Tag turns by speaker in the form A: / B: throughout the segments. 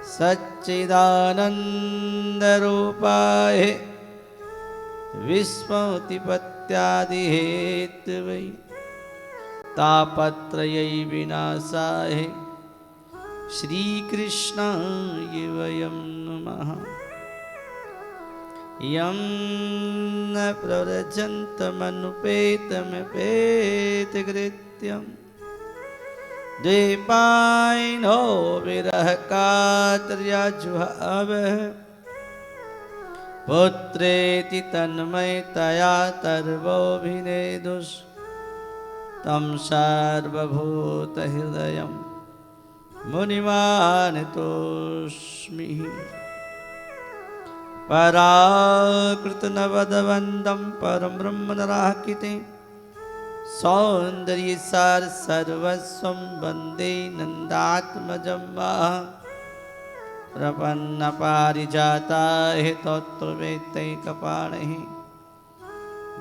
A: सच्चिदानन्दरूपाय विस्मृतिपत्यादिहेतवे तापत्रयै विनाशाय श्रीकृष्णाय वयं नमः। यं न प्रव्रजन्तमनुपेतमपेतकृत्यं द्वैपायनो विरहकातर्यजुहावः पुत्रेति तन्मयतया तर्वोऽभिनेदुस् तं सर्वभूतहृदयं मुनिमानतोऽस्मि। पराकृतनवदवन्दं परं ब्रह्मनराकिते सौन्दर्यसार सर्वस्वं वन्दे नन्दात्मजं प्रपन्नपारिजाताय तत्त्ववेत्तैकपाणिः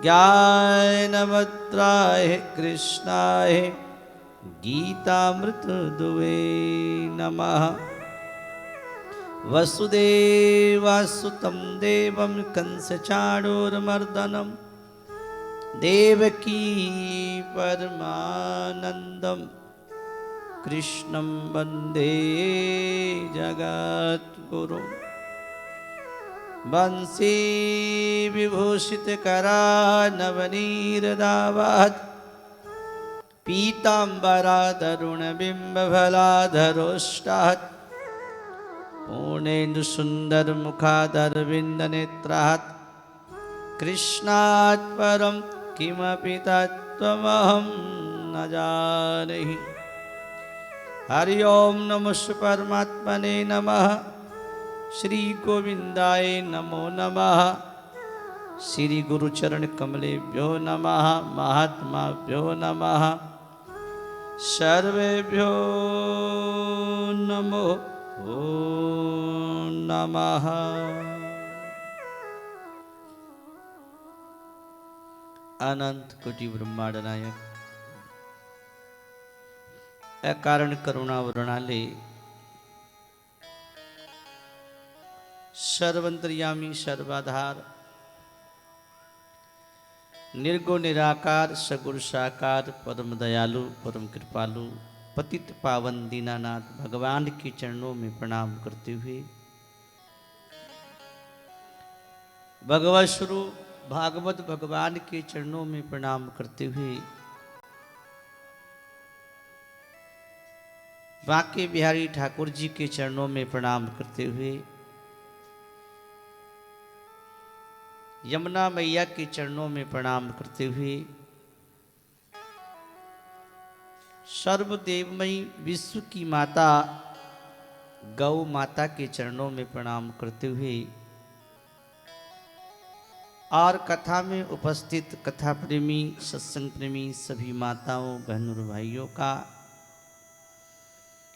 A: ज्ञानमुद्राय कृष्णाय गीतामृतदुहे नमः। वसुदेवासुतं देवं कंसचाणूरमर्दनं देवकी परमानन्दं कृष्णं वन्दे जगद्गुरुं। वंशी विभूषितकरानवनीरदावत् पीताम्बरादरुणबिम्बफलाधरोष्टात् पूर्णेन्दुसुन्दरमुखादरविन्दनेत्रात् कृष्णात् परं किमपि तत्त्वमहं न जानामि। हरि ओं नमः परमात्मने नमः। श्री गोविंदाय नमो नमः। श्री गुरुचरण कमलेभ्यो नमः। महात्माभ्यो नमः। सर्वेभ्यो नमो नमः। अनंत कोटि ब्रह्मांड नायक अकारण करुणा वृणाले सर्वंतर्यामी सर्वाधार निर्गुण निराकार सगुण साकार परम दयालु परम कृपालु पतित पावन दीनानाथ भगवान के चरणों में प्रणाम करते हुए भगवत स्वरूप भागवत भगवान के चरणों में प्रणाम करते हुए बांके बिहारी ठाकुर जी के चरणों में प्रणाम करते हुए यमुना मैया के चरणों में प्रणाम करते हुए सर्वदेवमयी विश्व की माता गौ माता के चरणों में प्रणाम करते हुए और कथा में उपस्थित कथा प्रेमी सत्संग प्रेमी सभी माताओं बहनों और भाइयों का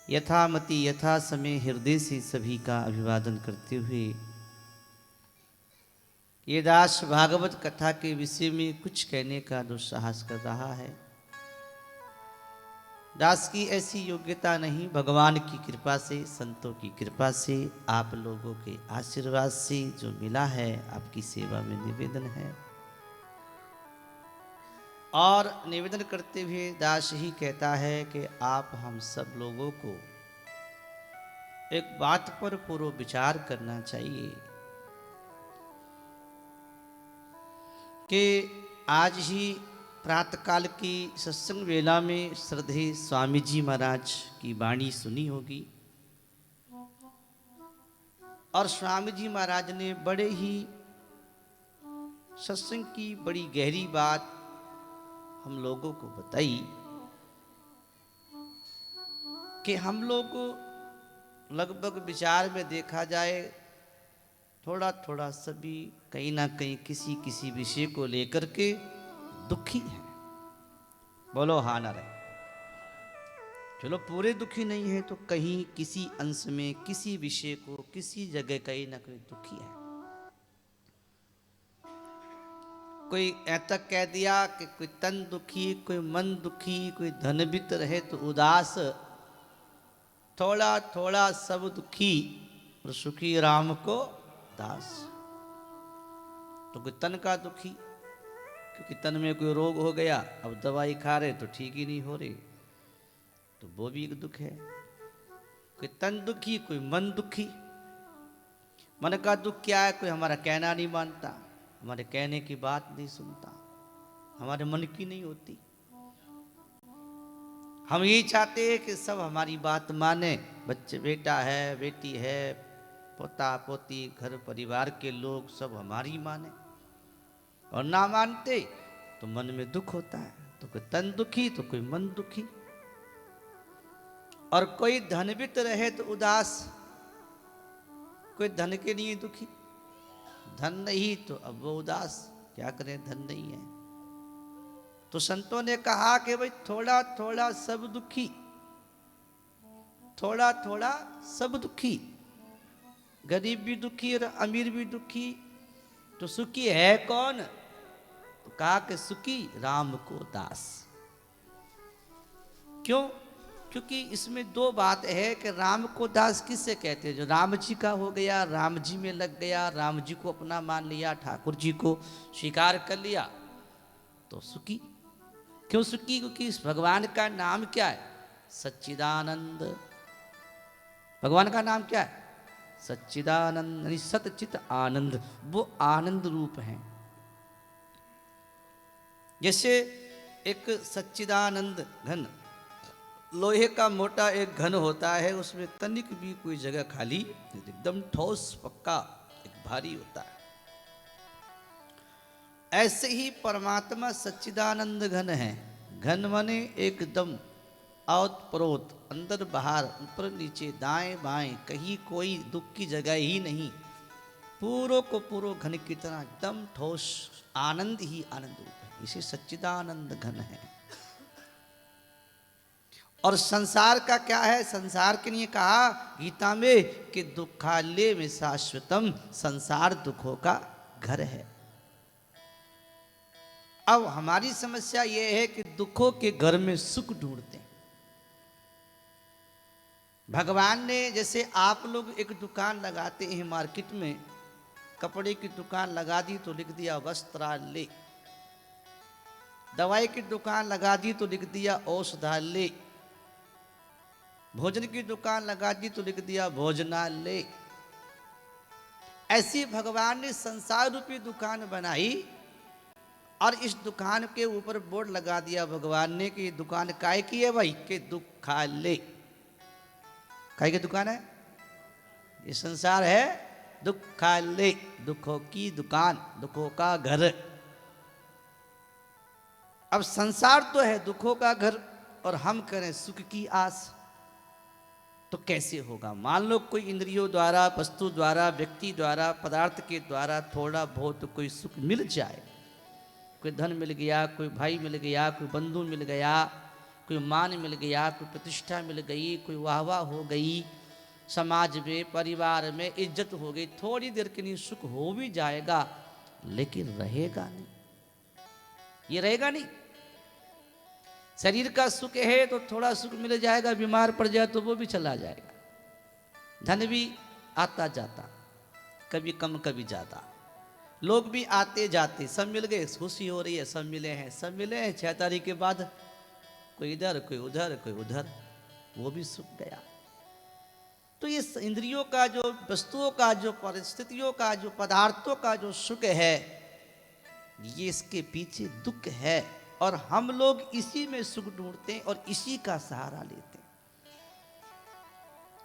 A: यथामति यथा समय हृदय से सभी का अभिवादन करते हुए ये दास भागवत कथा के विषय में कुछ कहने का दुस्साहस कर रहा है। दास की ऐसी योग्यता नहीं, भगवान की कृपा से संतों की कृपा से आप लोगों के आशीर्वाद से जो मिला है आपकी सेवा में निवेदन है। और निवेदन करते हुए दास ही कहता है कि आप हम सब लोगों को एक बात पर पूर्व विचार करना चाहिए कि आज ही प्रातःकाल की सत्संग वेला में श्रद्धेय स्वामी जी महाराज की वाणी सुनी होगी और स्वामी जी महाराज ने बड़े ही सत्संग की बड़ी गहरी बात हम लोगों को बताई कि हम लोग लगभग विचार में देखा जाए थोड़ा थोड़ा सभी कहीं ना कहीं किसी किसी विषय को लेकर के दुखी है। बोलो हाँ ना रहे। चलो पूरे दुखी नहीं है तो कहीं किसी अंश में किसी विषय को किसी जगह कहीं ना कहीं दुखी है। कोई ऐसा कह दिया कि कोई तन दुखी, कोई मन दुखी, कोई धनवित रहे तो उदास, थोड़ा थोड़ा सब दुखी और सुखी राम को दास। तो कोई तन का दुखी, क्योंकि तन में कोई रोग हो गया, अब दवाई खा रहे तो ठीक ही नहीं हो रही, तो वो भी एक दुख है। कोई तन दुखी, कोई मन दुखी। मन का दुख क्या है? कोई हमारा कहना नहीं मानता, हमारे कहने की बात नहीं सुनता, हमारे मन की नहीं होती। हम यही चाहते हैं कि सब हमारी बात माने, बच्चे, बेटा है, बेटी है, पोता पोती, घर परिवार के लोग सब हमारी माने, और ना मानते तो मन में दुख होता है। तो कोई तन दुखी तो कोई मन दुखी। और कोई धनवित रहे तो उदास, कोई धन के लिए दुखी। धन नहीं तो अब वो उदास, क्या करें, धन नहीं है। तो संतों ने कहा कि भाई थोड़ा थोड़ा सब दुखी, थोड़ा थोड़ा सब दुखी। गरीब भी दुखी और अमीर भी दुखी, तो सुखी है कौन? तो कहा कि सुखी राम को दास। क्यों? क्योंकि इसमें दो बात है कि राम को दास किससे कहते हैं? जो राम जी का हो गया, राम जी में लग गया, राम जी को अपना मान लिया, ठाकुर जी को स्वीकार कर लिया, तो सुखी। क्यों सुखी? क्योंकि इस भगवान का नाम क्या है? सच्चिदानंद। भगवान का नाम क्या है? सच्चिदानंद, यानी सतचित आनंद। वो आनंद रूप है। जैसे एक सच्चिदानंद घन, लोहे का मोटा एक घन होता है, उसमें तनिक भी कोई जगह खाली, एकदम ठोस पक्का एक भारी होता है। ऐसे ही परमात्मा सच्चिदानंद घन है। घन माने एकदम औत प्रोत, अंदर बाहर, ऊपर नीचे, दाएं बाएं, कहीं कोई दुख की जगह ही नहीं। पूरो को पूरो घन की तरह एकदम ठोस आनंद ही आनंद रूप है। इसे सच्चिदानंद घन है। और संसार का क्या है? संसार के लिए कहा गीता में कि दुखालय में शाश्वतम, संसार दुखों का घर है। अब हमारी समस्या यह है कि दुखों के घर में सुख ढूंढते हैं। भगवान ने, जैसे आप लोग एक दुकान लगाते हैं मार्केट में, कपड़े की दुकान लगा दी तो लिख दिया वस्त्रालय, दवाई की दुकान लगा दी तो लिख दिया औषधालय, भोजन की दुकान लगा दी तो लिख दिया भोजनालय। ऐसी भगवान ने संसार रूपी दुकान बनाई और इस दुकान के ऊपर बोर्ड लगा दिया भगवान ने कि ये दुकान काय की है भाई? के दुखालय। काय की दुकान है? ये संसार है दुखालय, दुखों की दुकान, दुखों का घर। अब संसार तो है दुखों का घर और हम करें सुख की आस, तो कैसे होगा? मान लो कोई इंद्रियों द्वारा, वस्तु द्वारा, व्यक्ति द्वारा, पदार्थ के द्वारा थोड़ा बहुत कोई सुख मिल जाए, कोई धन मिल गया, कोई भाई मिल गया, कोई बंधु मिल गया, कोई मान मिल गया, कोई प्रतिष्ठा मिल गई, कोई वाहवाह हो गई, समाज में, परिवार में इज्जत हो गई, थोड़ी देर के लिए सुख हो भी जाएगा, लेकिन रहेगा नहीं। ये रहेगा नहीं। शरीर का सुख है तो थोड़ा सुख मिल जाएगा, बीमार पड़ जाए तो वो भी चला जाएगा। धन भी आता जाता, कभी कम कभी ज्यादा, लोग भी आते जाते, सब मिल गए, खुशी हो रही है, सब मिले हैं, सब मिले हैं। 6 तारीख के बाद कोई इधर, कोई उधर, कोई उधर, वो भी सुख गया। तो ये इंद्रियों का जो, वस्तुओं का जो, परिस्थितियों का जो, पदार्थों का जो सुख है, ये इसके पीछे दुख है और हम लोग इसी में सुख ढूंढते हैं और इसी का सहारा लेते हैं।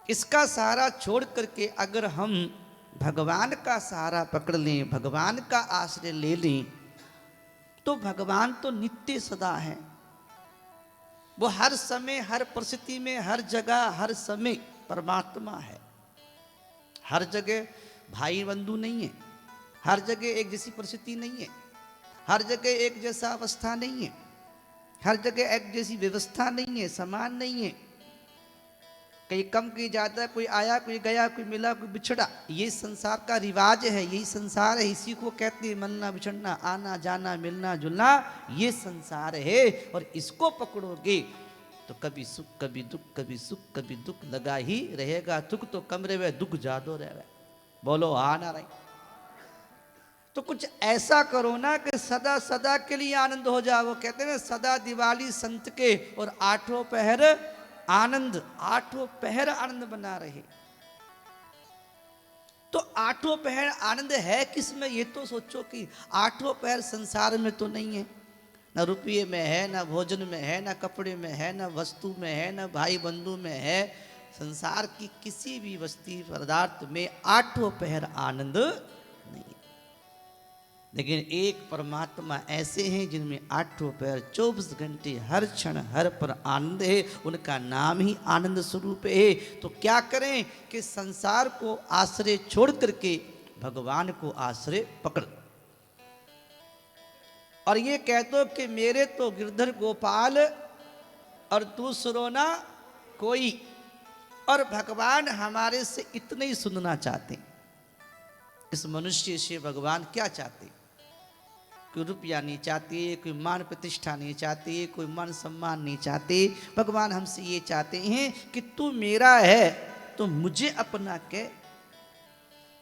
A: इसका सहारा छोड़ करके अगर हम भगवान का सहारा पकड़ लें, भगवान का आश्रय ले लें, तो भगवान तो नित्य सदा है। वो हर समय, हर परिस्थिति में, हर जगह, हर समय परमात्मा है। हर जगह भाई बंधु नहीं है, हर जगह एक जैसी परिस्थिति नहीं है, हर जगह एक जैसा अवस्था नहीं है, हर जगह एक जैसी व्यवस्था नहीं है, समान नहीं है। कहीं कम, कहीं ज्यादा, कोई आया, कोई गया, कोई मिला, कोई बिछड़ा। ये संसार का रिवाज है, यही संसार है। इसी को कहते हैं मलना बिछड़ना, आना जाना, मिलना जुलना, ये संसार है। और इसको पकड़ोगे तो कभी सुख कभी दुख, कभी सुख कभी दुख लगा ही रहेगा। दुख तो कमरे में, दुख जादो रहे। बोलो हा ना रही। तो कुछ ऐसा करो ना कि सदा सदा के लिए आनंद हो जाए। वो कहते हैं ना, सदा दिवाली संत के और आठों पहर आनंद, आठों पहर आनंद बना रहे। तो आठों पहर आनंद है किसमें, ये तो सोचो कि आठों पहर संसार में तो नहीं है। न रुपये में है, न भोजन में है, न कपड़े में है, न वस्तु में है, न भाई बंधु में है। संसार की किसी भी वस्तु पदार्थ में आठों पहर आनंद नहीं है। लेकिन एक परमात्मा ऐसे हैं जिनमें आठों पहर 24 घंटे हर क्षण हर पर आनंद है। उनका नाम ही आनंद स्वरूप है। तो क्या करें कि संसार को आश्रय छोड़ करके भगवान को आश्रय पकड़, और ये कह दो कि मेरे तो गिरधर गोपाल और तू सुरोना कोई। और भगवान हमारे से इतना ही सुनना चाहते। इस मनुष्य से भगवान क्या चाहते? कोई रुपया नहीं चाहते, कोई मान प्रतिष्ठा नहीं चाहते, कोई मान सम्मान नहीं चाहते। भगवान हमसे ये चाहते हैं कि तू मेरा है तो मुझे अपना के।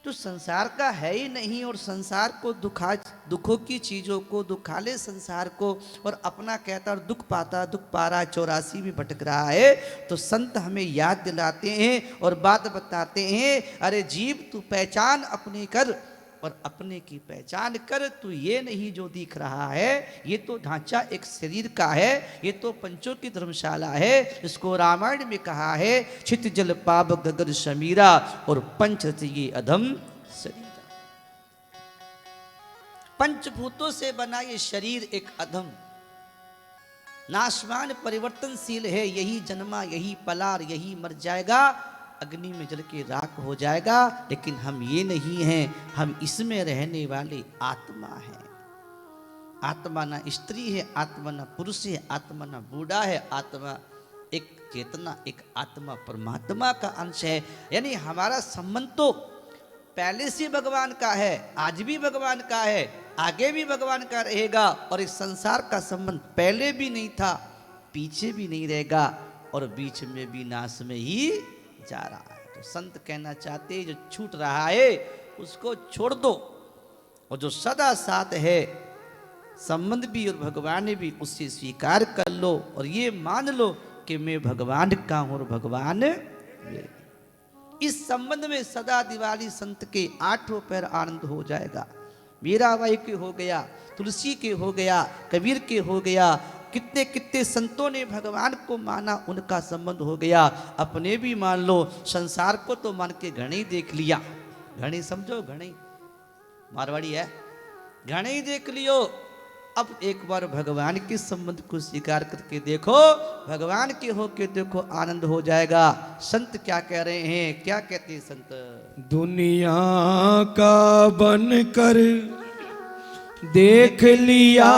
A: तो संसार का है ही नहीं और संसार को दुखों की चीज़ों को दुखा ले संसार को, और अपना कहता और दुख पाता, दुख पा रहा, 84 में भटक रहा है। तो संत हमें याद दिलाते हैं और बात बताते हैं, अरे जीव तू पहचान अपने कर और अपने की पहचान कर। तू ये नहीं जो दिख रहा है, ये तो ढांचा एक शरीर का है, ये तो पंचों की धर्मशाला है। इसको रामायण में कहा है, छित जल पाप गगन समीरा और पंच ये अधम शरीर। पंचभूतों से बना ये शरीर एक अधम नाशवान परिवर्तनशील है। यही जन्मा, यही पला और यही मर जाएगा, अग्नि में जल के राख हो जाएगा। लेकिन हम ये नहीं हैं, हम इसमें रहने वाले आत्मा हैं। आत्मा ना स्त्री है, आत्मा ना पुरुष है, आत्मा ना बूढ़ा है। आत्मा एक चेतना, एक आत्मा परमात्मा का अंश है। यानी हमारा संबंध तो पहले से भगवान का है, आज भी भगवान का है, आगे भी भगवान का रहेगा। और इस संसार का संबंध पहले भी नहीं था, पीछे भी नहीं रहेगा, और बीच में भी नाश में ही जा रहा है। तो संत कहना चाहते, जो छूट रहा है उसको छोड़ दो, और जो सदा साथ है संबंध भी और भगवान भी, उससे स्वीकार कर लो और ये मान लो कि मैं भगवान का हूं और भगवान मेरे। इस संबंध में सदा दिवाली संत के आठों पैर आनंद हो जाएगा। मीराबाई के हो गया, तुलसी के हो गया, कबीर के हो गया, कितने कितने संतों ने भगवान को माना, उनका संबंध हो गया। अपने भी मान लो, संसार को तो मान के घणे देख लिया। घणे समझो, घणे मारवाड़ी है, घणे देख लियो। अब एक बार भगवान के संबंध को स्वीकार करके देखो, भगवान के होके देखो, आनंद हो जाएगा। संत क्या कह रहे हैं, क्या कहते हैं संत?
B: दुनिया का बनकर देख लिया,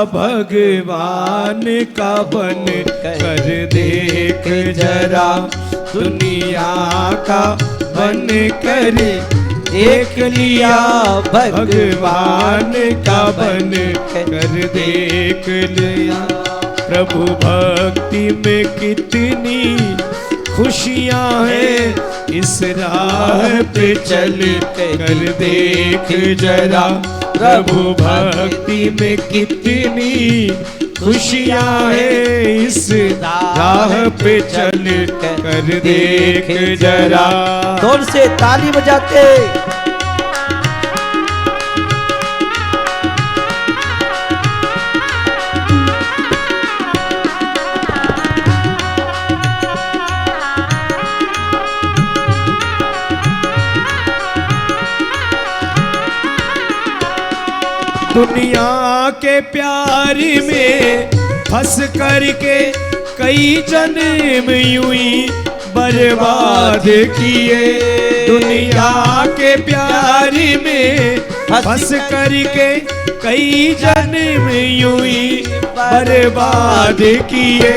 B: भगवान का बन कर देख जरा। दुनिया का बन कर देख लिया, भगवान का बन कर देख लिया। प्रभु भक्ति में कितनी खुशियां हैं, इस राह पे चल कर देख जरा। प्रभु भक्ति में कितनी खुशियां हैं, इस राह पे चल कर देख जरा।
A: जोर से ताली बजाते
B: दुनिया के प्यार में फंस करके कई जन्म यूं ही बर्बाद किए। दुनिया के प्यार में फंस करके कई जन्म यूं ही बर्बाद किए।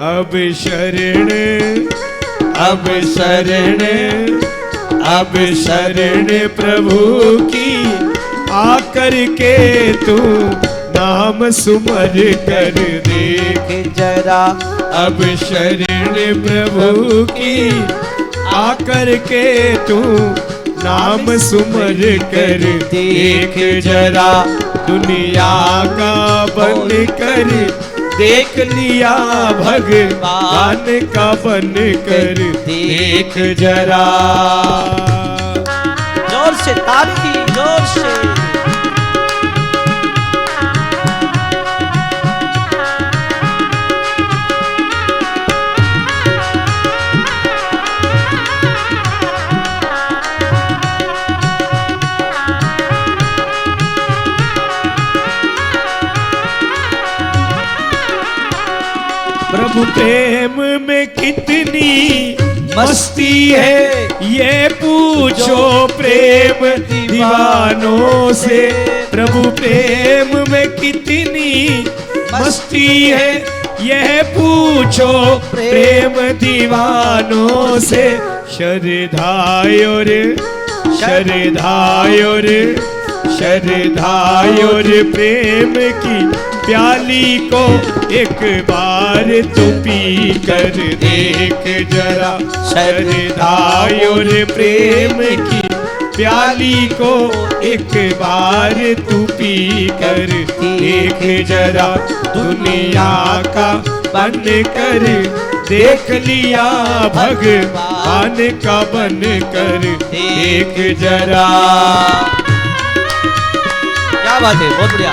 B: अब शरण, अब शरण, अब शरण प्रभु की आकर के तू नाम सुमर कर देख
A: जरा
B: अब शरण प्रभु की आकर के तू नाम सुमर कर देख जरा दुनिया का बन कर देख लिया भगवान का बन कर देख जरा।
A: जोर से ताली, जोर से।
B: प्रभु प्रेम में कितनी मस्ती है ये पूछो प्रेम दीवानों से। प्रभु प्रेम में कितनी मस्ती है यह पूछो प्रेम दीवानों से। श्रद्धायोर श्रद्धायोर श्रद्धायोर प्रेम की प्याली को एक बार तू पी कर देख जरा। श्रद्धायोर प्रेम की प्याली को एक बार तू पी कर देख जरा दुनिया का बन कर देख लिया भगवान का बन कर देख जरा।
A: क्या बात है, बहुत बढ़िया।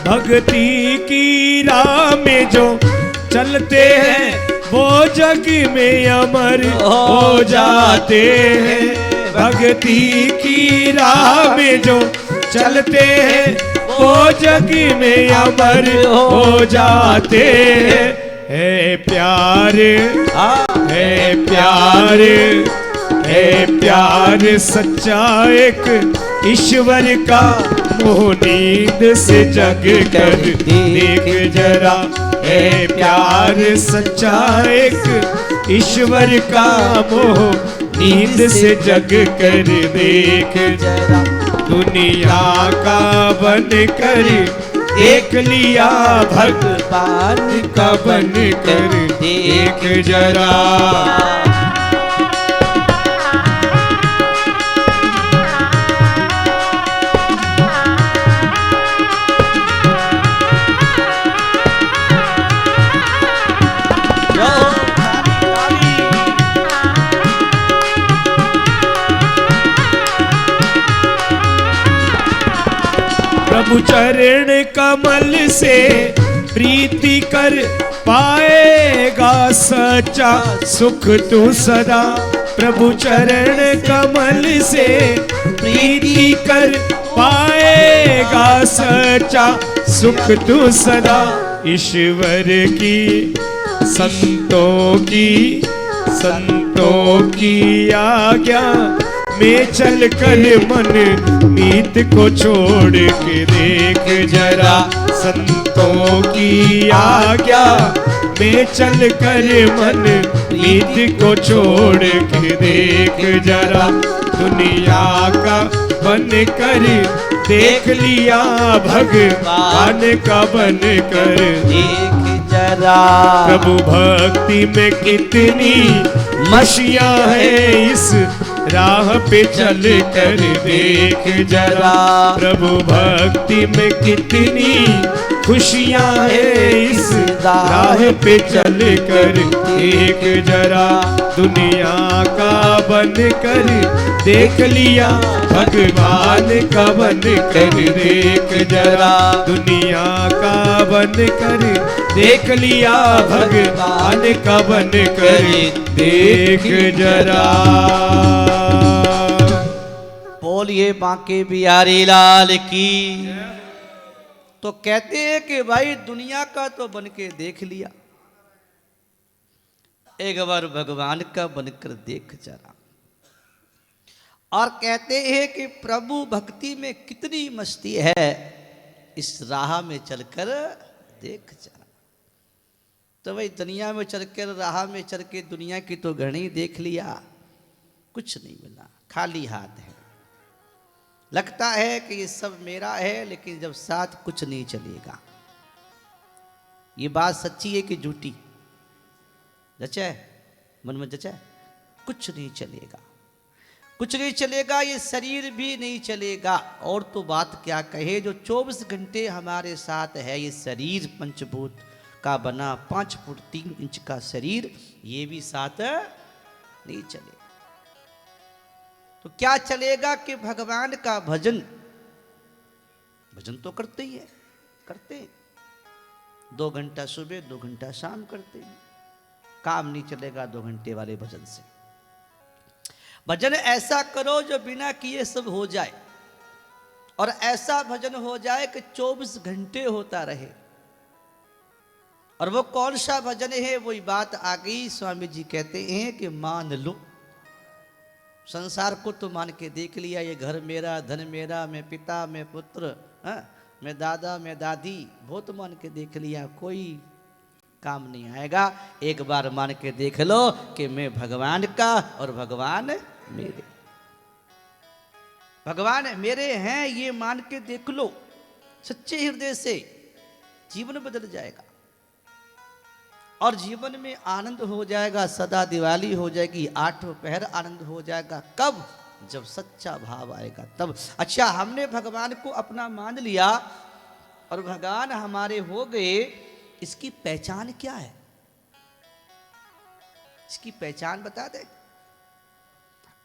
B: भक्ति की राह में जो चलते हैं वो जग में अमर हो जाते हैं। भक्ति की राह में जो चलते हैं वो जग में अमर हो जाते हैं। है प्यार है प्यार है प्यार सच्चा एक ईश्वर का मोह नींद से जग कर देख जरा। है प्यार सच्चा एक ईश्वर का मोह नींद से जग कर देख जरा दुनिया का बन कर देख लिया भगवान का बन कर देख जरा। प्रभु चरण कमल से प्रीति कर पाएगा सच्चा सुख तू सदा। प्रभु चरण कमल से प्रीति कर पाएगा सच्चा सुख तू सदा। ईश्वर की संतों की आज्ञा में चल कर मन मीत को छोड़ के देख जरा। संतों की आज्ञा में चल कर मन मीत को छोड़ के देख जरा दुनिया का बन कर देख लिया भगवान का बन कर
A: देख जरा।
B: प्रभु भक्ति में कितनी मशियां है इस राह पे चल कर देख जरा। प्रभु भक्ति में कितनी खुशियां है इस राह पे चल कर देख जरा दुनिया का बन कर देख लिया भगवान का बन कर देख जरा। दुनिया का बन कर देख लिया भगवान का बन कर देख जरा।
A: बोलिए बांके बिहारी लाल की। तो कहते हैं कि भाई दुनिया का तो बन के देख लिया, एक बार भगवान का बनकर देख जरा। और कहते हैं कि प्रभु भक्ति में कितनी मस्ती है, इस राह में चलकर देख जरा। तो भाई दुनिया में चलकर, राह में चल के दुनिया की तो घड़ी देख लिया, कुछ नहीं मिला, खाली हाथ है। लगता है कि ये सब मेरा है, लेकिन जब साथ कुछ नहीं चलेगा। ये बात सच्ची है कि झूठी? जचा है मन में, जचा है? कुछ नहीं चलेगा, कुछ नहीं चलेगा, ये शरीर भी नहीं चलेगा। और तो बात क्या कहे, जो 24 घंटे हमारे साथ है ये शरीर, पंचभूत का बना 5 फुट 3 इंच का शरीर, ये भी साथ नहीं चलेगा। तो क्या चलेगा कि भगवान का भजन, भजन तो करते ही है, करते हैं 2 घंटा सुबह 2 घंटा शाम करते हैं, काम नहीं चलेगा 2 घंटे वाले भजन से। भजन ऐसा करो जो बिना किए सब हो जाए, और ऐसा भजन हो जाए कि 24 घंटे होता रहे। और वो कौन सा भजन है, वही बात आ गई। स्वामी जी कहते हैं कि मान लो, संसार को तो मान के देख लिया, ये घर मेरा, धन मेरा, मैं पिता, मैं पुत्र, मैं दादा, मैं दादी, बहुत मान के देख लिया, कोई काम नहीं आएगा। एक बार मान के देख लो कि मैं भगवान का और भगवान मेरे, भगवान मेरे हैं, ये मान के देख लो सच्चे हृदय से, जीवन बदल जाएगा और जीवन में आनंद हो जाएगा। सदा दिवाली हो जाएगी, 8 पहर आनंद हो जाएगा। कब? जब सच्चा भाव आएगा तब। अच्छा, हमने भगवान को अपना मान लिया और भगवान हमारे हो गए, इसकी पहचान क्या है? इसकी पहचान बता दे।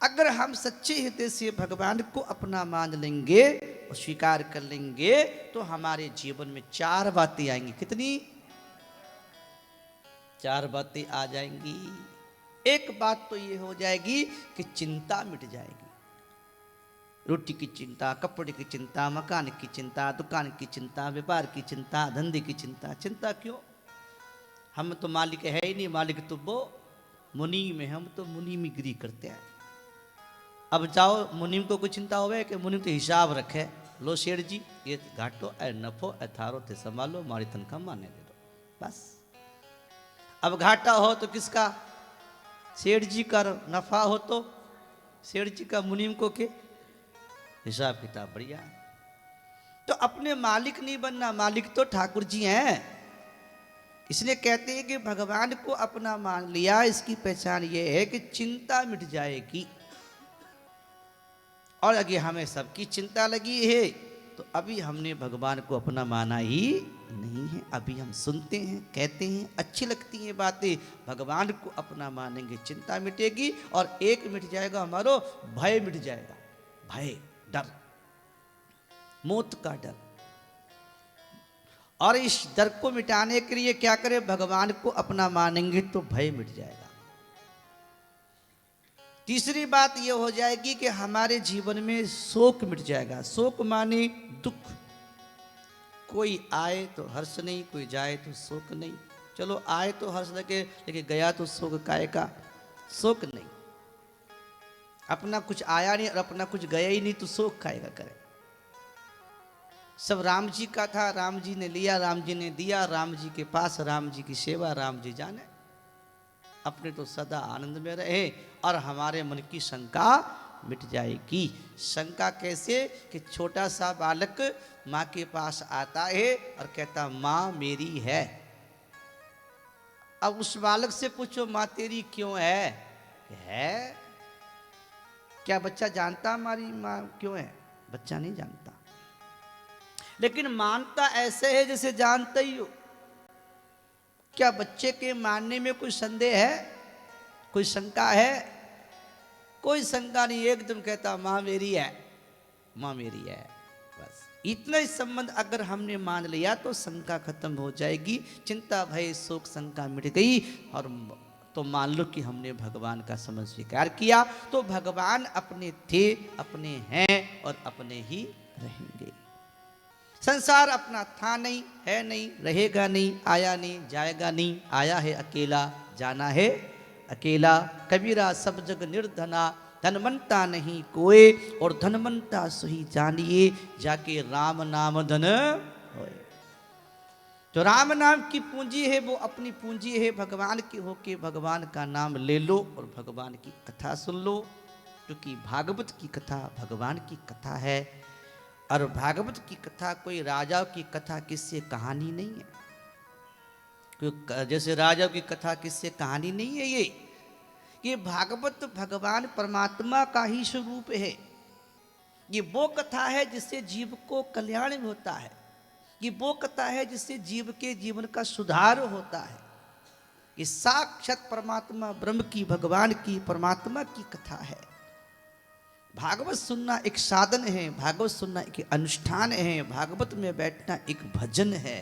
A: अगर हम सच्चे हृदय से भगवान को अपना मान लेंगे और स्वीकार कर लेंगे, तो हमारे जीवन में 4 बातें आएंगी। कितनी? 4 बातें आ जाएंगी। एक बात तो ये हो जाएगी कि चिंता मिट जाएगी। रोटी की चिंता, कपड़े की चिंता, मकान की चिंता, दुकान की चिंता, व्यापार की चिंता, धंधे की चिंता। चिंता क्यों? हम तो मालिक है ही नहीं, मालिक तो वो मुनि में, हम तो मुनि में गिरी करते हैं। अब जाओ मुनिम को कोई चिंता होवे कि मुनिम तो हिसाब रखे, लो शेठ जी ये घाटो ए नफो ए थारो थे संभालो, मारी तनख्वाह माने दे दो, बस। अब घाटा हो तो किसका? सेठ जी का। नफा हो तो सेठ जी का। मुनिम को के हिसाब किताब बढ़िया है। तो अपने मालिक नहीं बनना, मालिक तो ठाकुर जी हैं। इसलिए कहते हैं कि भगवान को अपना मान लिया, इसकी पहचान ये है कि चिंता मिट जाएगी। और अगर हमें सबकी चिंता लगी है तो अभी हमने भगवान को अपना माना ही नहीं है। अभी हम सुनते हैं, कहते हैं, अच्छी लगती हैं बातें, भगवान को अपना मानेंगे, चिंता मिटेगी। और एक मिट जाएगा हमारो भय, मिट जाएगा भय, डर, मौत का डर। और इस डर को मिटाने के लिए क्या करें? भगवान को अपना मानेंगे तो भय मिट जाएगा। तीसरी बात यह हो जाएगी कि हमारे जीवन में शोक मिट जाएगा। शोक माने दुख। कोई आए तो हर्ष नहीं, कोई जाए तो शोक नहीं। चलो आए तो हर्ष लगे, लेकिन गया तो शोक काय का? शोक नहीं। अपना कुछ आया नहीं और अपना कुछ गया ही नहीं तो शोक खाएगा करे। सब राम जी का था, राम जी ने लिया, राम जी ने दिया, राम जी के पास, राम जी की सेवा, राम जी जाने। अपने तो सदा आनंद में रहे और हमारे मन की शंका मिट जाएगी। शंका कैसे? कि छोटा सा बालक माँ के पास आता है और कहता माँ मेरी है। अब उस बालक से पूछो माँ तेरी क्यों है? क्या बच्चा जानता हमारी माँ क्यों है? बच्चा नहीं जानता, लेकिन मानता ऐसे है जैसे जानता ही हो। क्या बच्चे के मानने में कोई संदेह है? कोई शंका है? कोई शंका नहीं, एकदम कहता माँ मेरी है, माँ मेरी है, बस। इतना ही संबंध अगर हमने मान लिया तो शंका खत्म हो जाएगी। चिंता भय शोक शंका मिट गई। और तो मान लो कि हमने भगवान का समझ स्वीकार किया, तो भगवान अपने थे, अपने हैं और अपने ही रहेंगे। संसार अपना था नहीं, है नहीं, रहेगा नहीं, आया नहीं, जाएगा नहीं। आया है अकेला, जाना है अकेला। कबीरा सब जग निर्धना, धनवंता नहीं कोई, और धनवंता सही जानिए जाके राम नाम धन होए। जो राम नाम की पूंजी है वो अपनी पूंजी है, भगवान की होके भगवान का नाम ले लो और भगवान की कथा सुन लो, क्योंकि भागवत की कथा भगवान की कथा है। और भागवत की कथा कोई राजाओं की कथा, किससे कहानी नहीं है। जैसे राजाओं की कथा किससे कहानी नहीं है, ये भागवत भगवान परमात्मा का ही स्वरूप है। ये वो कथा है जिससे जीव को कल्याण होता है, ये वो कथा है जिससे जीव के जीवन का सुधार होता है। ये साक्षात परमात्मा ब्रह्म की, भगवान की, परमात्मा की कथा है। भागवत सुनना एक साधन है, भागवत सुनना एक अनुष्ठान है, भागवत में बैठना एक भजन है।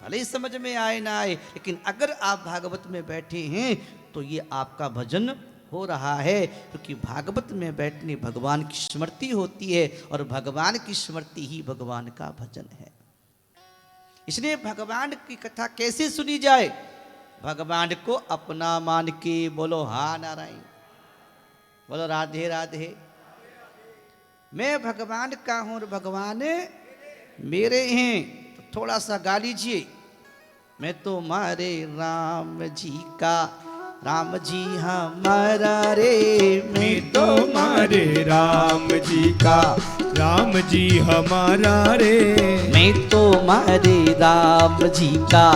A: भले ही समझ में आए ना आए, लेकिन अगर आप भागवत में बैठे हैं तो ये आपका भजन हो रहा है, क्योंकि भागवत में बैठने भगवान की स्मृति होती है, और भगवान की स्मृति ही भगवान का भजन है। इसलिए भगवान की कथा कैसे सुनी जाए, भगवान को अपना मान के बोलो हा नारायण, बोलो राधे राधे। मैं भगवान का हूं और भगवान मेरे हैं, तो थोड़ा सा गा लीजिए। मैं तो मारे राम जी का, राम जी हमारा रे,
B: मैं तो मारे राम जी का, राम जी हमारा रे।
A: मैं तो मारे राम जी का,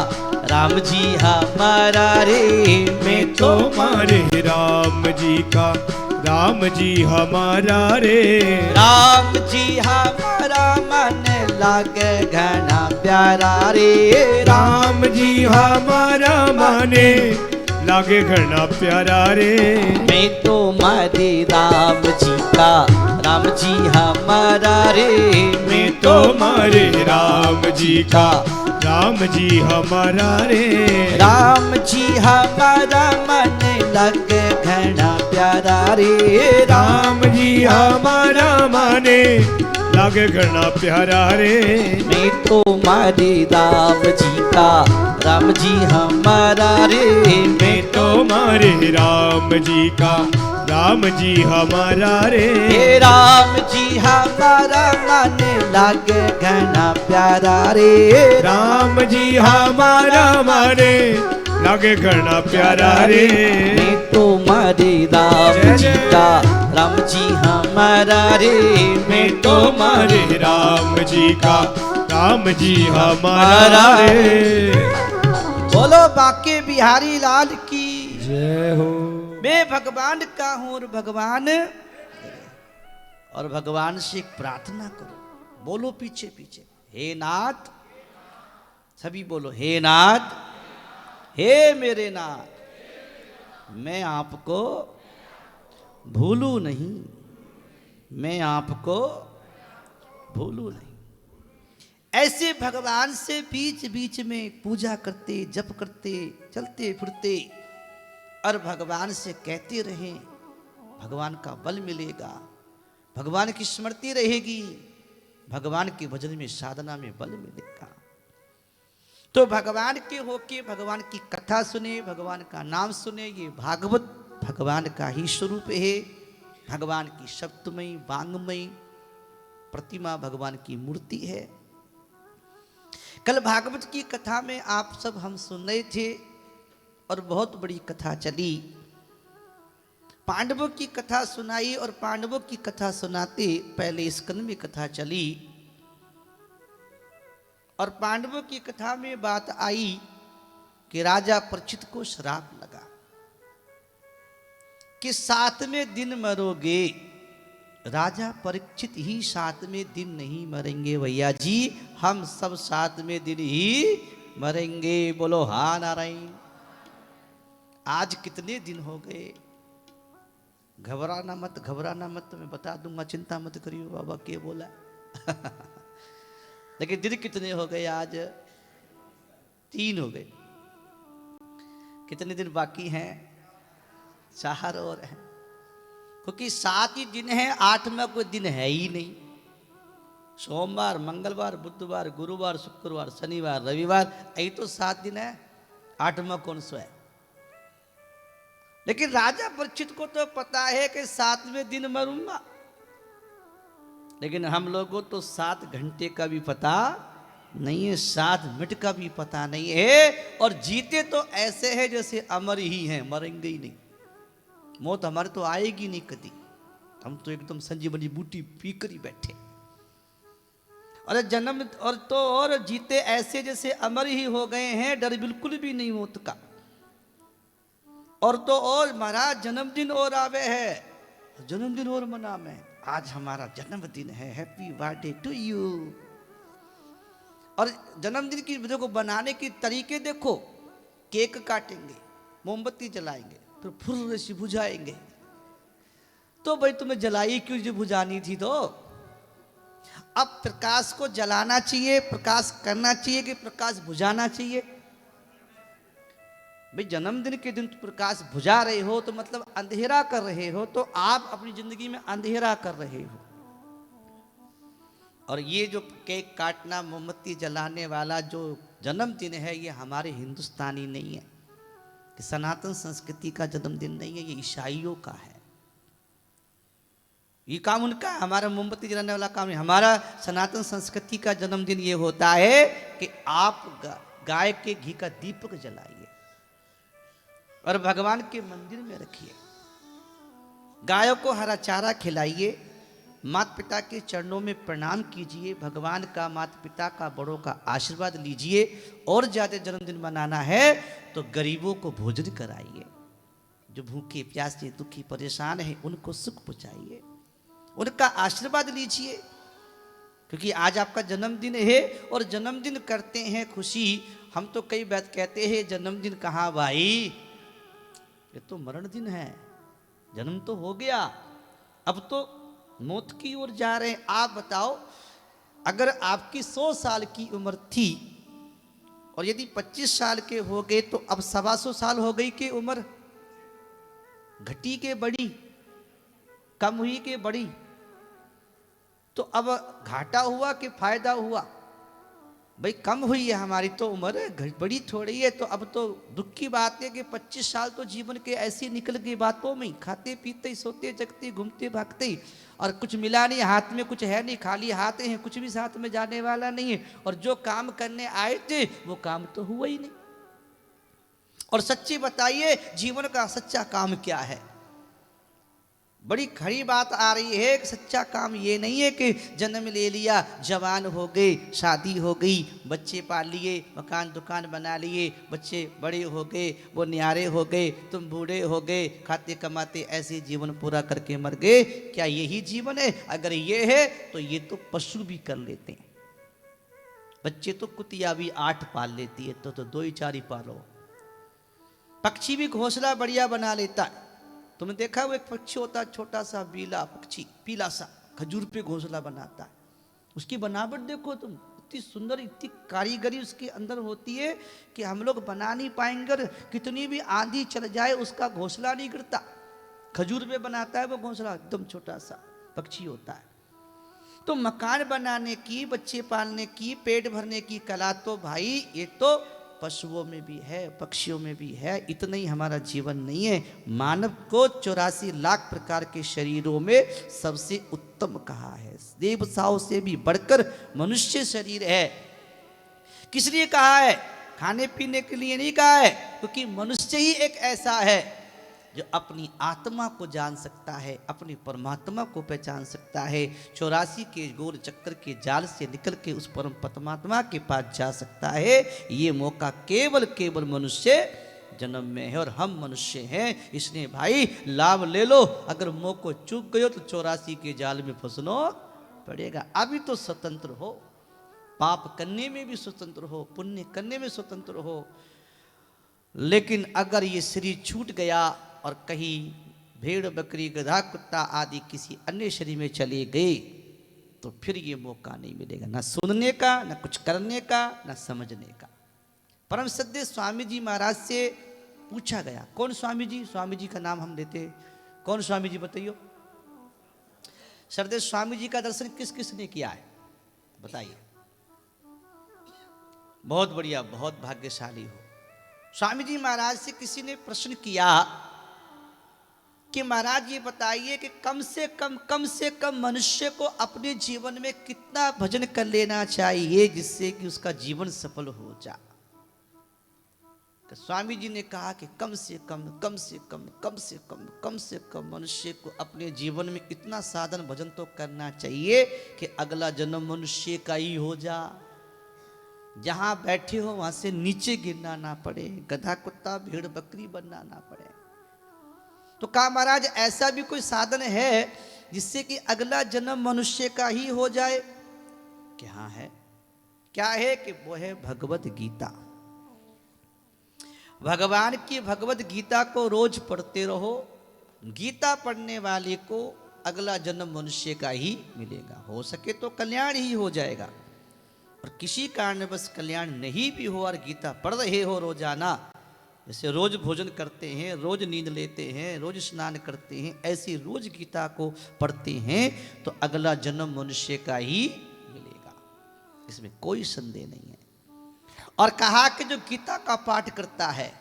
A: राम जी हमारा रे।
B: मैं तो मारे राम जी का, राम जी हमारा रे।
A: राम जी हमारा मन लागे घना प्यारा रे।
B: राम जी हमारा माने लागे घना प्यारा रे।
A: मैं तो मारे राम जी का, राम जी हमारा रे।
B: मैं तो मारे राम जी का, राम जी हमारा रे।
A: राम जी हमारा मन लगे घना प्यारा रे।
B: राम जी हमारा माने लागे घना प्यारा रे।
A: मैं तो मारे राम जी का, राम जी हमारा रे।
B: मैं तो मारे राम जी का, राम जी हमारा रे।
A: राम जी हमारा मन लागे घना प्यारा रे।
B: राम जी हमारा माने लागे घना प्यारा रे।
A: मैं तो मारे राम जी का, राम जी हमारा रे।
B: मैं तो मारे राम जी का, राम जी हमारा रे।
A: बोलो बाके बिहारी लाल की
B: जय हो।
A: मैं भगवान का हूं और भगवान, और भगवान से एक प्रार्थना करो, बोलो पीछे पीछे, हे नाथ, सभी बोलो, हे नाथ, हे मेरे नाथ, मैं आपको भूलू नहीं, मैं आपको भूलू नहीं। ऐसे भगवान से बीच बीच में पूजा करते, जप करते, चलते फिरते, और भगवान से कहते रहें, भगवान का बल मिलेगा, भगवान की स्मृति रहेगी, भगवान के भजन में, साधना में बल मिलेगा। तो भगवान के होके भगवान की कथा सुने, भगवान का नाम सुने। ये भागवत भगवान का ही स्वरूप है, भगवान की शब्दमयी वांगमयी प्रतिमा भगवान की मूर्ति है। कल भागवत की कथा में आप सब हम सुन रहे थे, और बहुत बड़ी कथा चली। पांडवों की कथा सुनाई, और पांडवों की कथा सुनाते पहले स्कंद में कथा चली, और पांडवों की कथा में बात आई कि राजा परीक्षित को श्राप लगा कि 7वें दिन मरोगे। राजा परीक्षित ही 7वें दिन नहीं मरेंगे भैया जी, हम सब 7वें दिन ही मरेंगे। बोलो हा नारायण। आज कितने दिन हो गए? घबराना मत, घबराना मत, मैं बता दूंगा, चिंता मत करियो, बाबा के बोला। लेकिन दिन कितने हो गए? आज 3 हो गए। कितने दिन बाकी हैं? 4 और हैं, क्योंकि 7 ही दिन हैं, 8वां कोई दिन है ही नहीं। सोमवार, मंगलवार, बुधवार, गुरुवार, शुक्रवार, शनिवार, रविवार, यही तो 7 दिन है। 8वां कौन सा है? लेकिन राजा परीक्षित को तो पता है कि 7वें दिन मरूंगा, लेकिन हम लोगों को तो 7 घंटे का भी पता नहीं है, 7 मिनट का भी पता नहीं है, और जीते तो ऐसे है जैसे अमर ही हैं, मरेंगे ही नहीं। मौत हमारे तो आएगी नहीं कभी, हम तो एकदम संजीवनी बूटी पीकर ही बैठे। और जन्म और तो और जीते ऐसे जैसे अमर ही हो गए हैं, डर बिल्कुल भी नहीं मौत का। और तो और महाराज जन्मदिन और आवे है, जन्मदिन और मना में, आज हमारा जन्मदिन है, हैप्पी बर्थडे टू यू। और जन्मदिन की वीडियो को बनाने की तरीके देखो, केक काटेंगे, मोमबत्ती जलाएंगे, फिर फुर्र से बुझाएंगे। तो भाई तुम्हें जलाई क्यों जो बुझानी थी? तो अब प्रकाश को जलाना चाहिए, प्रकाश करना चाहिए कि प्रकाश बुझाना चाहिए? भाई जन्मदिन के दिन तो प्रकाश बुझा रहे हो तो मतलब अंधेरा कर रहे हो, तो आप अपनी जिंदगी में अंधेरा कर रहे हो। और ये जो केक काटना, मोमबत्ती जलाने वाला जो जन्मदिन है, ये हमारे हिंदुस्तानी नहीं है, कि सनातन संस्कृति का जन्मदिन नहीं है, ये ईसाइयों का है। ये काम उनका है, हमारा मोमबत्ती जलाने वाला काम नहीं। हमारा सनातन संस्कृति का जन्मदिन ये होता है कि आप गाय के घी का दीपक जलाइए और भगवान के मंदिर में रखिए, गायों को हरा चारा खिलाइए, माता पिता के चरणों में प्रणाम कीजिए, भगवान का, माता पिता का, बड़ों का आशीर्वाद लीजिए। और ज़्यादा जन्मदिन मनाना है तो गरीबों को भोजन कराइए, जो भूखे प्यासे दुखी परेशान हैं उनको सुख पहुँचाइए, उनका आशीर्वाद लीजिए, क्योंकि आज आपका जन्मदिन है। और जन्मदिन करते हैं खुशी, हम तो कई बात कहते हैं जन्मदिन कहाँ भाई, ये तो मरण दिन है, जन्म तो हो गया, अब तो मौत की ओर जा रहे हैं। आप बताओ, अगर आपकी 100 साल की उम्र थी और यदि 25 साल के हो गए तो अब 125 साल हो गई कि उम्र घटी के बड़ी, कम हुई के बड़ी? तो अब घाटा हुआ कि फायदा हुआ? भाई कम हुई है हमारी तो उम्र, बड़ी थोड़ी है। तो अब तो दुख की बात है कि 25 साल तो जीवन के ऐसी निकल गई बातों में, खाते पीते सोते जगते घूमते भागते, और कुछ मिला नहीं, हाथ में कुछ है नहीं, खाली हाथ हैं, कुछ भी साथ में जाने वाला नहीं है। और जो काम करने आए थे वो काम तो हुआ ही नहीं। और सच्ची बताइए, जीवन का सच्चा काम क्या है? बड़ी खड़ी बात आ रही है कि सच्चा काम ये नहीं है कि जन्म ले लिया, जवान हो गए, शादी हो गई, बच्चे पाल लिए, मकान दुकान बना लिए, बच्चे बड़े हो गए, वो न्यारे हो गए, तुम बूढ़े हो गए, खाते कमाते ऐसे जीवन पूरा करके मर गए। क्या यही जीवन है? अगर ये है तो ये तो पशु भी कर लेते हैं। बच्चे तो कुतिया भी 8 पाल लेती है, तो 2 ही 4 ही पालो। पक्षी भी घोंसला बढ़िया बना लेता है। तुमने देखा वो एक पक्षी होता है, छोटा सा बीला पक्षी, पीला सा, खजूर पे घोंसला बनाता है। उसकी बनावट देखो तुम, इतनी सुंदर, इतनी कारीगरी उसके अंदर होती है कि हम लोग बना नहीं पाएंगे। कितनी भी आंधी चल जाए उसका घोंसला नहीं गिरता। खजूर पे बनाता है वो घोंसला, एकदम छोटा सा पक्षी होता है। तो मकान बनाने की, बच्चे पालने की, पेट भरने की कला तो भाई ये तो पशुओं में भी है, पक्षियों में भी है। इतना ही हमारा जीवन नहीं है। मानव को 84 लाख प्रकार के शरीरों में सबसे उत्तम कहा है। देवताओं से भी बढ़कर मनुष्य शरीर है। किस लिए कहा है? खाने पीने के लिए नहीं कहा है, क्योंकि मनुष्य ही एक ऐसा है जो अपनी आत्मा को जान सकता है, अपनी परमात्मा को पहचान सकता है, 84 के गोल चक्कर के जाल से निकल के उस परम परमात्मा के पास जा सकता है। ये मौका केवल मनुष्य जन्म में है, और हम मनुष्य हैं, इसलिए भाई लाभ ले लो। अगर मौको चूक गए तो 84 के जाल में फंसना पड़ेगा। अभी तो स्वतंत्र हो, पाप करने में भी स्वतंत्र हो, पुण्य करने में स्वतंत्र हो। लेकिन अगर ये शरीर छूट गया और कहीं भेड़ बकरी गधा कुत्ता आदि किसी अन्य शरीर में चले गए तो फिर ये मौका नहीं मिलेगा, ना सुनने का, ना कुछ करने का, ना समझने का। परम सद्य स्वामी जी महाराज से पूछा गया, कौन स्वामी जी? स्वामी जी का नाम हम लेते, कौन स्वामी जी बताइयो? सरदेव स्वामी जी का दर्शन किस किस ने किया है बताइए? बहुत बढ़िया, बहुत भाग्यशाली हो। स्वामी जी महाराज से किसी ने प्रश्न किया कि महाराज ये बताइए कि कम से कम मनुष्य को अपने जीवन में कितना भजन कर लेना चाहिए जिससे कि उसका जीवन सफल हो जाए। तो स्वामी जी ने कहा कि कम से कम मनुष्य को अपने जीवन में इतना साधन भजन तो करना चाहिए कि अगला जन्म मनुष्य का ही हो जा, जहां बैठे हो वहां से नीचे गिरना ना पड़े, गधा कुत्ता भेड़ बकरी बनना ना पड़े। तो कहा महाराज ऐसा भी कोई साधन है जिससे कि अगला जन्म मनुष्य का ही हो जाए? कि हाँ है। क्या है? कि वो है भगवत गीता। भगवान की भगवत गीता को रोज पढ़ते रहो। गीता पढ़ने वाले को अगला जन्म मनुष्य का ही मिलेगा, हो सके तो कल्याण ही हो जाएगा। और किसी कारणवश कल्याण नहीं भी हो और गीता पढ़ रहे हो रोजाना, जैसे रोज भोजन करते हैं, रोज नींद लेते हैं, रोज स्नान करते हैं, ऐसी रोज गीता को पढ़ते हैं तो अगला जन्म मनुष्य का ही मिलेगा, इसमें कोई संदेह नहीं है। और कहा कि जो गीता का पाठ करता है,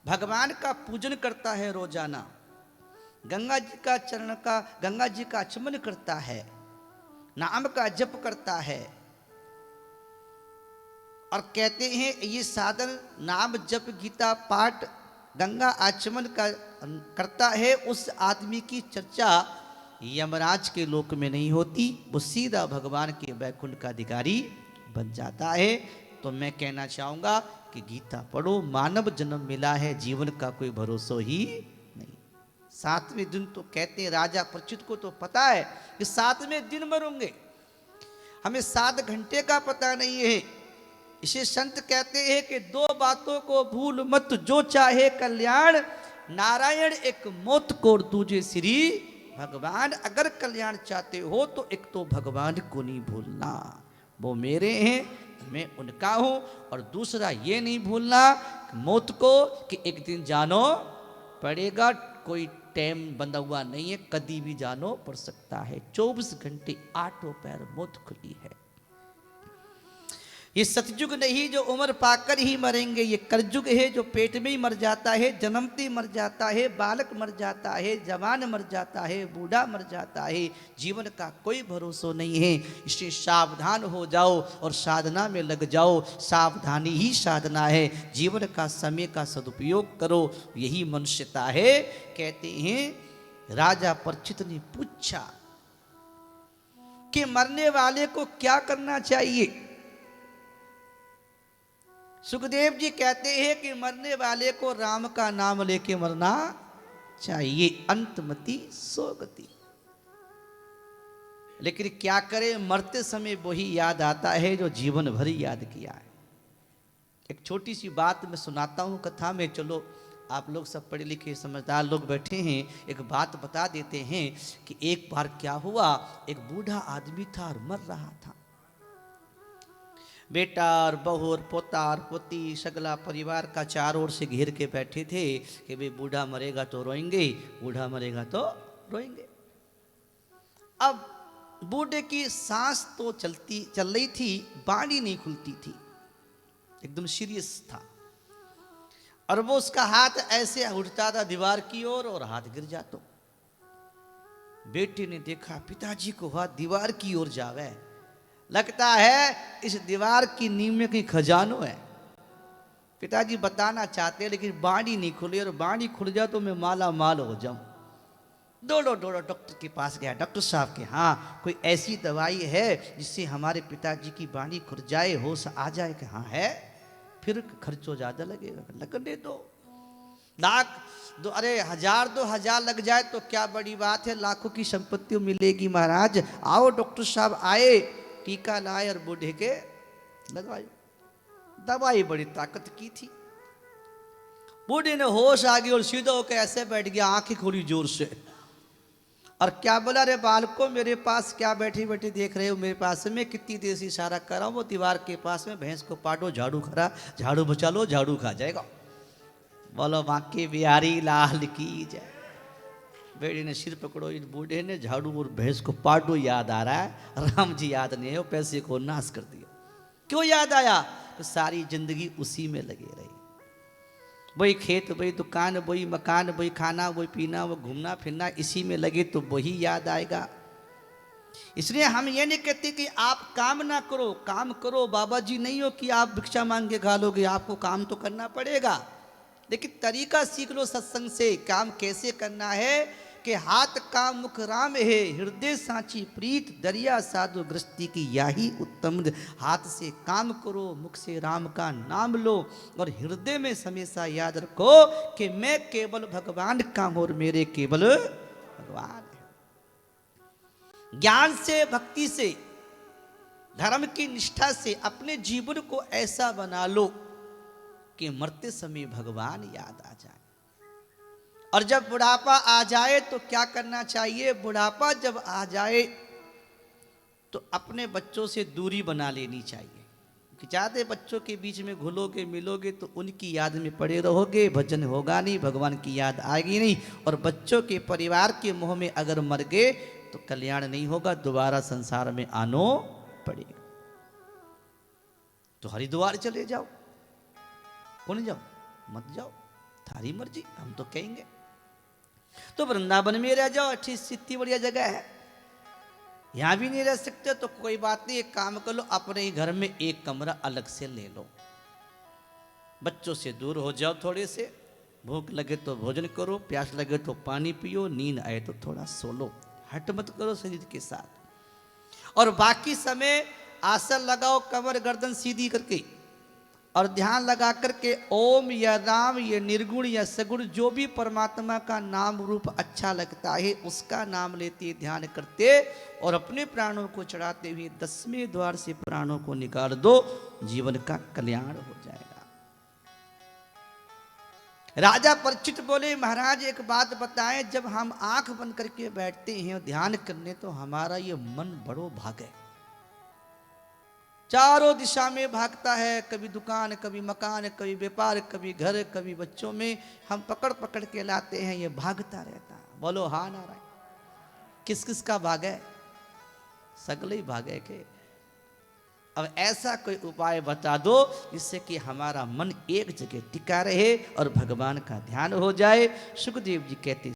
A: भगवान का पूजन करता है रोजाना, गंगा जी का आचमन करता है, नाम का जप करता है, और कहते हैं ये साधन नाम जप गीता पाठ गंगा आचमन का करता है, उस आदमी की चर्चा यमराज के लोक में नहीं होती, वो सीधा भगवान के वैकुंठ का अधिकारी बन जाता है। तो मैं कहना चाहूंगा कि गीता पढ़ो, मानव जन्म मिला है, जीवन का कोई भरोसा ही नहीं। 7वें दिन तो कहते हैं, राजा परीक्षित को तो पता है कि 7वें दिन मरूंगे, हमें 7 घंटे का पता नहीं है। इसे संत कहते हैं कि 2 बातों को भूल मत, जो चाहे कल्याण, नारायण एक मौत को और दूजे श्री भगवान। अगर कल्याण चाहते हो तो एक तो भगवान को नहीं भूलना, वो मेरे हैं, मैं उनका हूं, और दूसरा ये नहीं भूलना मौत को कि एक दिन जानो पड़ेगा, कोई टाइम बंधा हुआ नहीं है, कभी भी जानो पड़ सकता है। 24 घंटे 8 पैर मौत खुली है। ये सतयुग नहीं जो उम्र पाकर ही मरेंगे, ये कलयुग है जो पेट में ही मर जाता है, जन्मते मर जाता है, बालक मर जाता है, जवान मर जाता है, बूढ़ा मर जाता है, जीवन का कोई भरोसा नहीं है। इससे सावधान हो जाओ और साधना में लग जाओ, सावधानी ही साधना है, जीवन का समय का सदुपयोग करो, यही मनुष्यता है। कहते हैं राजा परीक्षित ने पूछा कि मरने वाले को क्या करना चाहिए? सुखदेव जी कहते हैं कि मरने वाले को राम का नाम लेके मरना चाहिए, अंतमति सोगति। लेकिन क्या करें, मरते समय वही याद आता है जो जीवन भर याद किया है। एक छोटी सी बात मैं सुनाता हूं कथा में, चलो आप लोग सब पढ़े लिखे समझदार लोग बैठे हैं, एक बात बता देते हैं कि एक बार क्या हुआ, एक बूढ़ा आदमी था और मर रहा था। बेटा और बहू और पोता और पोती सगला परिवार का चारों ओर से घेर के बैठे थे कि भाई बूढ़ा मरेगा तो रोएंगे, बूढ़ा मरेगा तो रोएंगे। अब बूढ़े की सांस तो चल रही थी, बाणी नहीं खुलती थी, एकदम सीरियस था, और वो उसका हाथ ऐसे उठता था दीवार की ओर और हाथ गिर जाता। बेटे ने देखा पिताजी को हाथ दीवार की ओर जावे, लगता है इस दीवार की नींव में कहीं खजानो है। पिताजी बताना चाहते हैं लेकिन बाणी नहीं खुली, और बाणी खुल जाए तो मैं माला माल हो जाऊं। दौड़ो डॉक्टर के पास गया, डॉक्टर साहब के हाँ कोई ऐसी दवाई है जिससे हमारे पिताजी की बाणी खुल जाए, होश आ जाए? कि हाँ है। फिर खर्चो ज्यादा लगेगा, लगने दो, लाख दो, अरे 1000 2000 लग जाए तो क्या बड़ी बात है, लाखों की संपत्ति मिलेगी महाराज। आओ डॉक्टर साहब आए, टीका लाए और बूढ़े के लगवाई। दवाई बड़ी ताकत की थी। बूढ़े ने होश आ गई और सीधा होकर ऐसे बैठ गया, आंखें खोली जोर से, और क्या बोला, रे बालको मेरे पास क्या बैठे बैठे देख रहे हो मेरे पास? मैं कितनी देर से इशारा कर रहा हूं, वो दीवार के पास में भैंस को पाटो, झाड़ू खरा, झाड़ू बचा लो, झाड़ू खा जाएगा। बोलो बांके बिहारी लाल की जय। बेटे ने सिर पकड़ो, इस बूढ़े ने झाड़ू और भैंस को पाटो याद आ रहा है, राम जी याद नहीं है, वो पैसे को नाश कर दिया। क्यों याद आया? तो सारी जिंदगी उसी में लगे रही। वही खेत, वही दुकान, वही मकान, वही खाना, वही पीना, वो घूमना फिरना, इसी में लगे तो वही याद आएगा। इसलिए हम ये नहीं कहते कि आप काम ना करो, काम करो। बाबा जी नहीं हो कि आप भिक्षा मांग के खा लोगे, आपको काम तो करना पड़ेगा, लेकिन तरीका सीख लो सत्संग से। काम कैसे करना है कि हाथ काम मुख राम है, हृदय सांची प्रीत, दरिया साधु गृहस्थी की यही उत्तम। हाथ से काम करो, मुख से राम का नाम लो, और हृदय में हमेशा याद रखो कि मैं केवल भगवान का हूं और मेरे केवल भगवान है। ज्ञान से, भक्ति से, धर्म की निष्ठा से अपने जीवन को ऐसा बना लो कि मरते समय भगवान याद आ जाए। और जब बुढ़ापा आ जाए तो क्या करना चाहिए? बुढ़ापा जब आ जाए तो अपने बच्चों से दूरी बना लेनी चाहिए। कि ज़्यादा बच्चों के बीच में घुलोगे मिलोगे तो उनकी याद में पड़े रहोगे, भजन होगा नहीं, भगवान की याद आएगी नहीं। और बच्चों के परिवार के मुंह में अगर मर गए तो कल्याण नहीं होगा, दोबारा संसार में आनो पड़ेगा। तो हरिद्वार चले जाओ, कौन जाओ? मत जाओ, थारी मर्जी, हम तो कहेंगे। तो वृंदावन में रह जाओ, अच्छी इतनी बढ़िया जगह है। यहां भी नहीं रह सकते तो कोई बात नहीं, एक काम कर लो, अपने ही घर में एक कमरा अलग से ले लो। बच्चों से दूर हो जाओ थोड़े से, भूख लगे तो भोजन करो, प्यास लगे तो पानी पियो, नींद आए तो थोड़ा सो लो। हट मत करो शरीर के साथ। और बाकी समय आसन लगाओ, कमर गर्दन सीधी करके, और ध्यान लगा करके ओम या राम या निर्गुण या सगुण, जो भी परमात्मा का नाम रूप अच्छा लगता है उसका नाम लेते ध्यान करते, और अपने प्राणों को चढ़ाते हुए 10वें द्वार से प्राणों को निकाल दो, जीवन का कल्याण हो जाएगा। राजा परीक्षित बोले, महाराज एक बात बताएं, जब हम आंख बंद करके बैठते हैं ध्यान करने तो हमारा ये मन बड़ो भागे, चारों दिशा में भागता है, कभी दुकान, कभी मकान, कभी व्यापार, कभी घर, कभी बच्चों में हम पकड़ पकड़ के लाते हैं, ये भागता रहता है। बोलो हाँ नारायण। किस किस का भागे? सगले ही भागे के। अब ऐसा कोई उपाय बता दो जिससे कि हमारा मन एक जगह टिका रहे और भगवान का ध्यान हो जाए। सुखदेव जी कहते